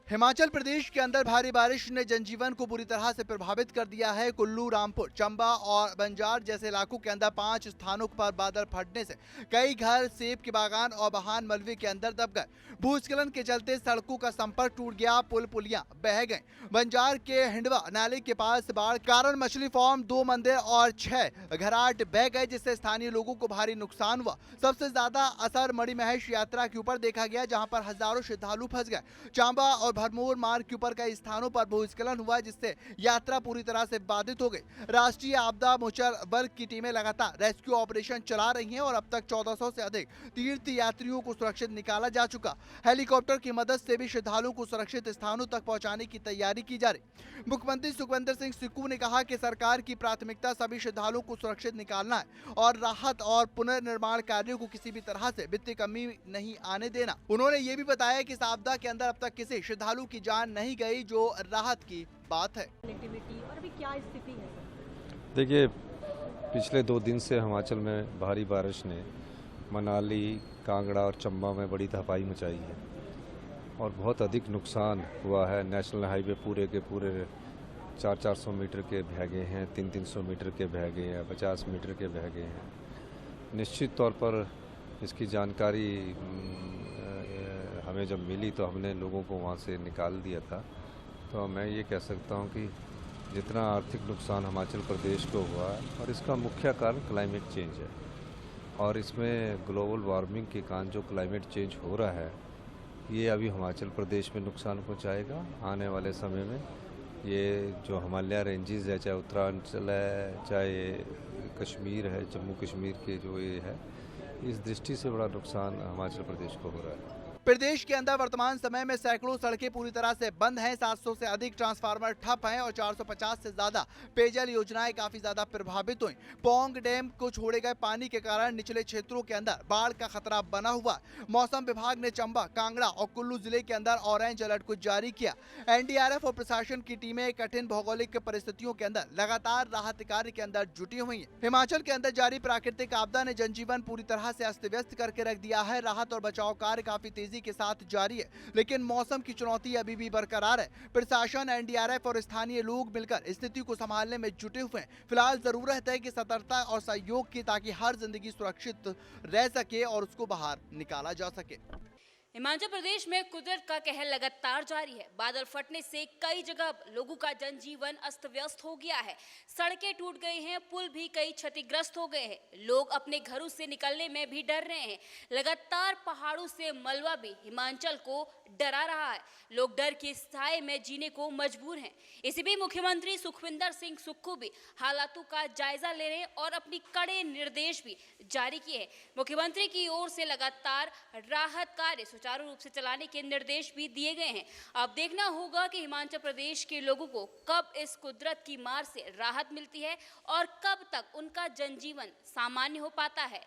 हिमाचल प्रदेश के अंदर भारी बारिश ने जनजीवन को बुरी तरह से प्रभावित कर दिया है। कुल्लू, रामपुर, चंबा और बंजार जैसे इलाकों के अंदर 5 स्थानों पर बादल फटने से कई घर, सेब के बागान और वाहन मलबे के अंदर दब गए। भूस्खलन के चलते सड़कों का संपर्क टूट गया, पुलियां बह गए। बंजार के हिंडवा नाले के पास बाढ़ कारण मछली फार्म, 2 मंदिर और 6 घराट बह गए, जिससे स्थानीय लोगों को भारी नुकसान हुआ। सबसे ज्यादा असर मणिमहेश यात्रा के ऊपर देखा गया, जहां पर हजारों श्रद्धालु फंस गए। चांबा और भरमौर मार्ग के ऊपर कई स्थानों पर भूस्खलन हुआ, जिससे यात्रा पूरी तरह से बाधित हो गई। राष्ट्रीय आपदा मोचन बल की टीमें लगातार रेस्क्यू ऑपरेशन चला रही हैं और अब तक 1400 से अधिक तीर्थ यात्रियों को सुरक्षित निकाला जा चुका। हेलीकॉप्टर की मदद से भी श्रद्धालुओं को सुरक्षित स्थानों तक पहुंचाने की तैयारी की जा रही। मुख्यमंत्री सुखविंदर सिंह सुक्खू ने कहा कि सरकार की प्राथमिकता सभी श्रद्धालुओं को सुरक्षित निकालना है और राहत और पुनर्निर्माण कार्यों को किसी भी तरह से वित्तीय कमी नहीं आने देना। उन्होंने ये भी बताया कि इस आपदा के अंदर अब तक किसी श्रद्धालु की जान नहीं गई, जो राहत की बात है। कनेक्टिविटी और अभी क्या स्थिति है सर? देखिए, पिछले 2 दिन से हिमाचल में भारी बारिश ने मनाली, कांगड़ा और चंबा में बड़ी तबाही मचाई है और बहुत अधिक नुकसान हुआ है। नेशनल हाईवे पूरे के पूरे 400-400 मीटर के बह गए हैं, 300-300 मीटर के बह गए हैं, 50 मीटर के बह गए हैं। निश्चित तौर पर इसकी जानकारी हमें जब मिली तो हमने लोगों को वहाँ से निकाल दिया था। तो मैं ये कह सकता हूँ कि जितना आर्थिक नुकसान हिमाचल प्रदेश को हुआ है, और इसका मुख्य कारण क्लाइमेट चेंज है, और इसमें ग्लोबल वार्मिंग के कारण जो क्लाइमेट चेंज हो रहा है, ये अभी हिमाचल प्रदेश में नुकसान पहुँचाएगा। आने वाले समय में ये जो हिमालय रेंजेस है, चाहे उत्तरांचल है, चाहे कश्मीर है, जम्मू कश्मीर के जो ये है, इस दृष्टि से बड़ा नुकसान हिमाचल प्रदेश को हो रहा है। प्रदेश के अंदर वर्तमान समय में सैकड़ों सड़कें पूरी तरह से बंद हैं, 700 से अधिक ट्रांसफार्मर ठप हैं और 450 से ज्यादा पेयजल योजनाएं काफी ज्यादा प्रभावित हुई। पौंग डैम को छोड़े गए पानी के कारण निचले क्षेत्रों के अंदर बाढ़ का खतरा बना हुआ। मौसम विभाग ने चंबा, कांगड़ा और कुल्लू जिले के अंदर ऑरेंज अलर्ट को जारी किया। एनडीआरएफ और प्रशासन की टीमें कठिन भौगोलिक परिस्थितियों के अंदर लगातार राहत कार्य के अंदर जुटी हुई हैं। हिमाचल के अंदर जारी प्राकृतिक आपदा ने जनजीवन पूरी तरह से अस्त व्यस्त करके रख दिया है। राहत और बचाव कार्य काफी तेजी के साथ जारी है, लेकिन मौसम की चुनौती अभी भी बरकरार है। प्रशासन, एनडीआरएफ और स्थानीय लोग मिलकर स्थिति को संभालने में जुटे हुए हैं। फिलहाल जरूरत है कि सतर्कता और सहयोग की, ताकि हर जिंदगी सुरक्षित रह सके और उसको बाहर निकाला जा सके। हिमाचल प्रदेश में कुदरत का कहर लगातार जारी है। बादल फटने से कई जगह लोगों का जनजीवन अस्त व्यस्त हो गया है। सड़कें टूट गई हैं, पुल भी कई क्षतिग्रस्त हो गए हैं। लोग अपने घरों से निकलने में भी डर रहे हैं। लगातार पहाड़ों से मलबा भी हिमाचल को डरा रहा है। लोग डर की साए में जीने को मजबूर हैं। इसी बीच मुख्यमंत्री सुखविंदर सिंह सुक्खू भी हालातों का जायजा ले रहे हैं और अपनी कड़े निर्देश भी जारी किए हैं। मुख्यमंत्री की ओर से लगातार राहत कार्य सुचारू रूप से चलाने के निर्देश भी दिए गए हैं। अब देखना होगा कि हिमाचल प्रदेश के लोगों को कब इस कुदरत की मार से राहत मिलती है और कब तक उनका जनजीवन सामान्य हो पाता है।